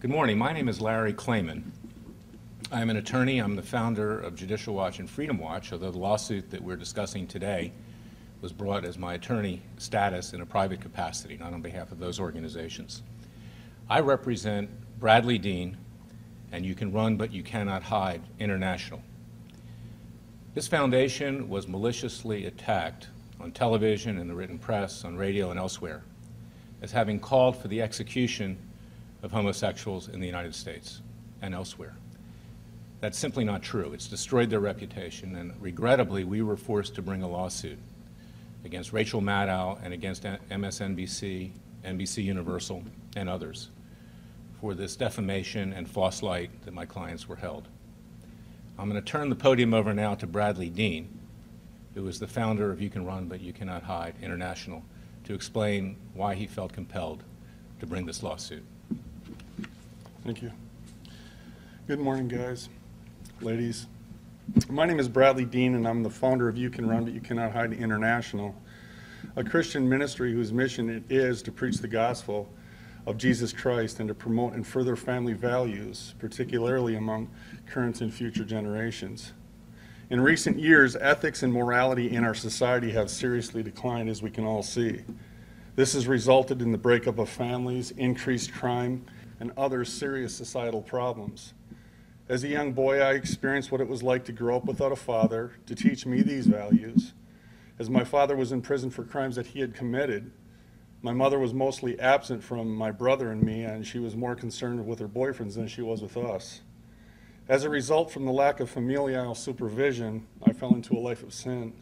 Good morning. My name is Larry Klayman. I'm an attorney. I'm the founder of Judicial Watch and Freedom Watch, although the lawsuit that we're discussing today was brought as my attorney status in a private capacity, not on behalf of those organizations. I represent Bradlee I'm and You Can Run But You Cannot Hide International. This foundation was maliciously attacked on television, in the written press, on radio, and elsewhere as having called for the execution of homosexuals in the United States and elsewhere. That's simply not true. It's destroyed their reputation, and regrettably, we were forced to bring a lawsuit against Rachel Maddow and against MSNBC, NBC Universal, and others for this defamation and false light that my clients were held. I'm going to turn the podium over now to Bradlee I'm, who is the founder of You Can Run But You Cannot Hide International, to explain why he felt compelled to bring this lawsuit. Thank you. Good morning, guys, ladies. My name is Bradlee I'm, and I'm the founder of You Can Run But You Cannot Hide International, a Christian ministry whose mission it is to preach the gospel of Jesus Christ and to promote and further family values, particularly among current and future generations. In recent years, ethics and morality in our society have seriously declined, as we can all see. This has resulted in the breakup of families, increased crime, and other serious societal problems. As a young boy, I experienced what it was like to grow up without a father to teach me these values. As my father was in prison for crimes that he had committed, my mother was mostly absent from my brother and me, and she was more concerned with her boyfriends than she was with us. As a result, from the lack of familial supervision, I fell into a life of sin.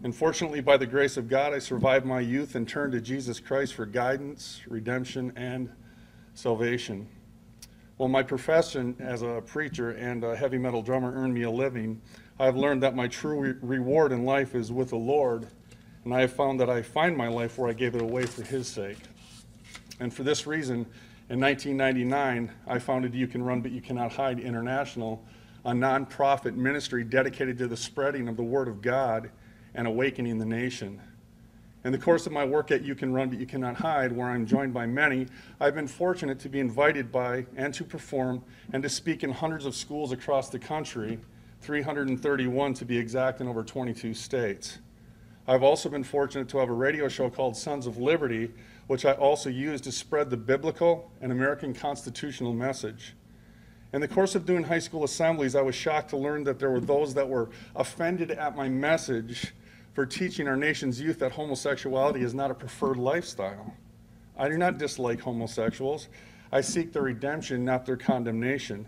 Unfortunately, by the grace of God, I survived my youth and turned to Jesus Christ for guidance, redemption, and salvation. While my profession as a preacher and a heavy metal drummer earned me a living, I have learned that my true reward in life is with the Lord, and I have found that I find my life where I gave it away for His sake. And for this reason, in 1999, I founded You Can Run But You Cannot Hide International, a nonprofit ministry dedicated to the spreading of the Word of God and awakening the nation. In the course of my work at You Can Run But You Cannot Hide, where I'm joined by many, I've been fortunate to be invited by and to perform and to speak in hundreds of schools across the country, 331 to be exact, in over 22 states. I've also been fortunate to have a radio show called Sons of Liberty, which I also use to spread the biblical and American constitutional message. In the course of doing high school assemblies, I was shocked to learn that there were those that were offended at my message for teaching our nation's youth that homosexuality is not a preferred lifestyle. I do not dislike homosexuals. I seek their redemption, not their condemnation.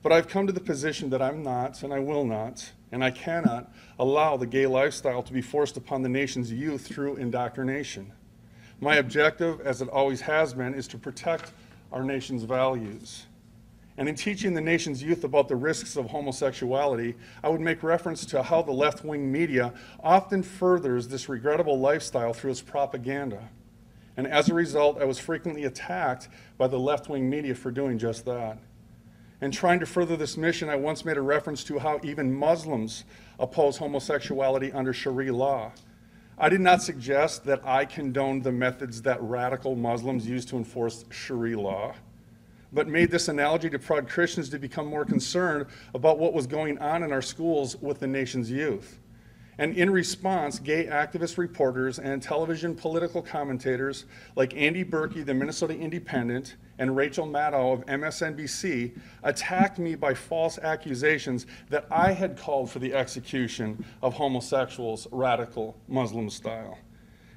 But I've come to the position that I'm not, and I will not, and I cannot allow the gay lifestyle to be forced upon the nation's youth through indoctrination. My objective, as it always has been, is to protect our nation's values. And in teaching the nation's youth about the risks of homosexuality, I would make reference to how the left-wing media often furthers this regrettable lifestyle through its propaganda. And as a result, I was frequently attacked by the left-wing media for doing just that. In trying to further this mission, I once made a reference to how even Muslims oppose homosexuality under Sharia law. I did not suggest that I condoned the methods that radical Muslims use to enforce Sharia law, but made this analogy to prod Christians to become more concerned about what was going on in our schools with the nation's youth. And in response, gay activist reporters and television political commentators like Andy Berkey, the Minnesota Independent, and Rachel Maddow of MSNBC attacked me by false accusations that I had called for the execution of homosexuals radical Muslim style.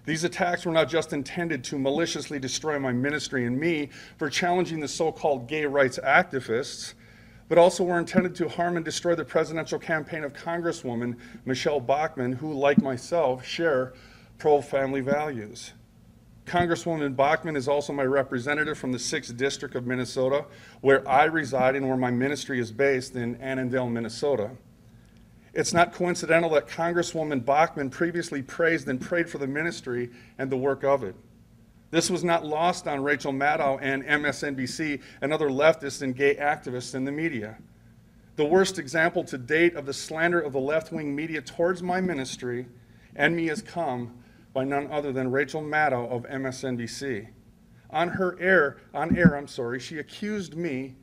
These attacks were not just intended to maliciously destroy my ministry and me for challenging the so-called gay rights activists, but also were intended to harm and destroy the presidential campaign of Congresswoman Michelle Bachmann, who, like myself, share pro-family values. Congresswoman Bachmann is also my representative from the 6th District of Minnesota, where I reside and where my ministry is based in Annandale, Minnesota. It's not coincidental that Congresswoman Bachmann previously praised and prayed for the ministry and the work of it. This was not lost on Rachel Maddow and MSNBC and other leftists and gay activists in the media. The worst example to date of the slander of the left-wing media towards my ministry and me has come by none other than Rachel Maddow of MSNBC. On air, she accused me,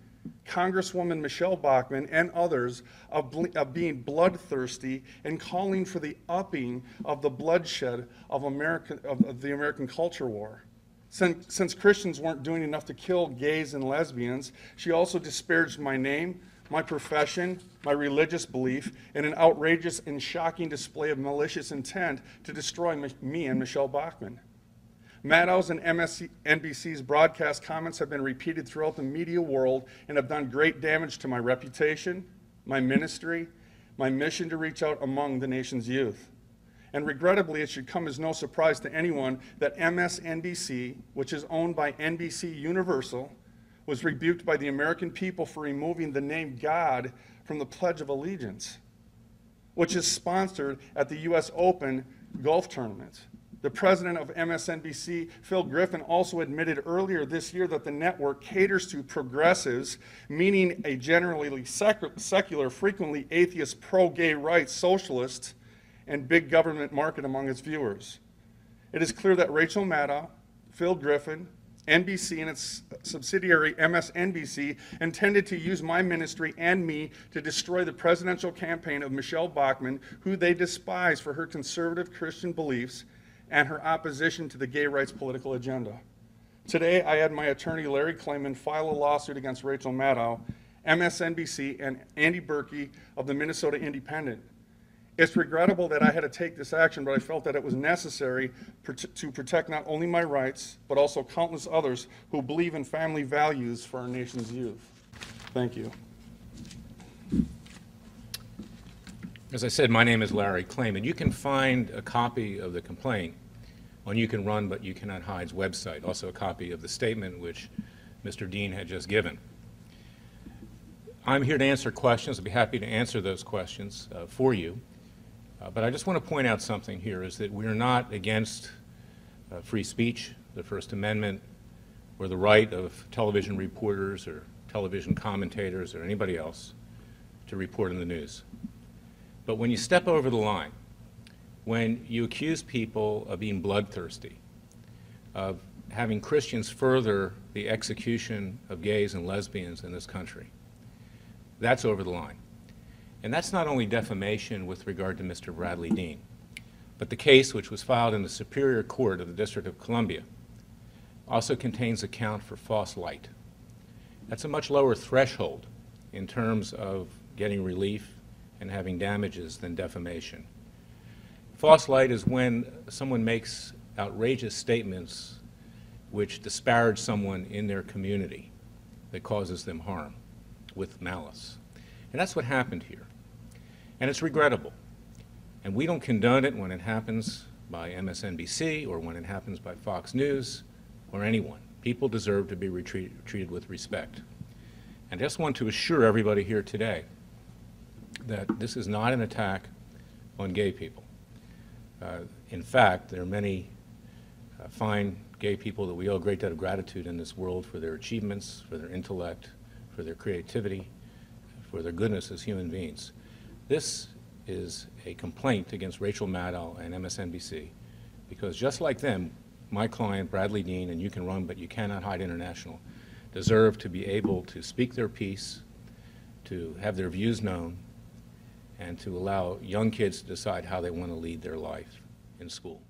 Congresswoman Michelle Bachmann, and others of being bloodthirsty and calling for the upping of the bloodshed of the American culture war. Since Christians weren't doing enough to kill gays and lesbians, she also disparaged my name, my profession, my religious belief, in an outrageous and shocking display of malicious intent to destroy me and Michelle Bachmann. Maddow's and MSNBC's broadcast comments have been repeated throughout the media world and have done great damage to my reputation, my ministry, my mission to reach out among the nation's youth. And regrettably, it should come as no surprise to anyone that MSNBC, which is owned by NBC Universal, was rebuked by the American people for removing the name God from the Pledge of Allegiance, which is sponsored at the U.S. Open golf tournament. The president of MSNBC, Phil Griffin, also admitted earlier this year that the network caters to progressives, meaning a generally secular, frequently atheist, pro-gay rights, socialist, and big government market among its viewers. It is clear that Rachel Maddow, Phil Griffin, NBC and its subsidiary MSNBC intended to use my ministry and me to destroy the presidential campaign of Michelle Bachmann, who they despise for her conservative Christian beliefs and her opposition to the gay rights political agenda. Today, I had my attorney, Larry Klayman, file a lawsuit against Rachel Maddow, MSNBC, and Andy Berkey of the Minnesota Independent. It's regrettable that I had to take this action, but I felt that it was necessary to protect not only my rights, but also countless others who believe in family values for our nation's youth. Thank you. As I said, my name is Larry Klayman. You can find a copy of the complaint on You Can Run But You Cannot Hide's website, also a copy of the statement which Mr. Dean had just given. I'm here to answer questions. I'll be happy to answer those questions for you. But I just want to point out something here, is that we are not against free speech, the First Amendment, or the right of television reporters or television commentators or anybody else to report in the news. But when you step over the line, when you accuse people of being bloodthirsty, of having Christians further the execution of gays and lesbians in this country, that's over the line. And that's not only defamation with regard to Mr. Bradlee Dean, but the case, which was filed in the Superior Court of the District of Columbia, also contains a count for false light. That's a much lower threshold in terms of getting relief and having damages than defamation. False light is when someone makes outrageous statements which disparage someone in their community that causes them harm with malice. And that's what happened here. And it's regrettable. And we don't condone it when it happens by MSNBC or when it happens by Fox News or anyone. People deserve to be treated with respect. And I just want to assure everybody here today that this is not an attack on gay people. In fact, there are many fine gay people that we owe a great debt of gratitude in this world for their achievements, for their intellect, for their creativity, for their goodness as human beings. This is a complaint against Rachel Maddow and MSNBC, because just like them, my client, Bradlee Dean, and You Can Run But You Cannot Hide International, deserve to be able to speak their piece, to have their views known, and to allow young kids to decide how they want to lead their life in school.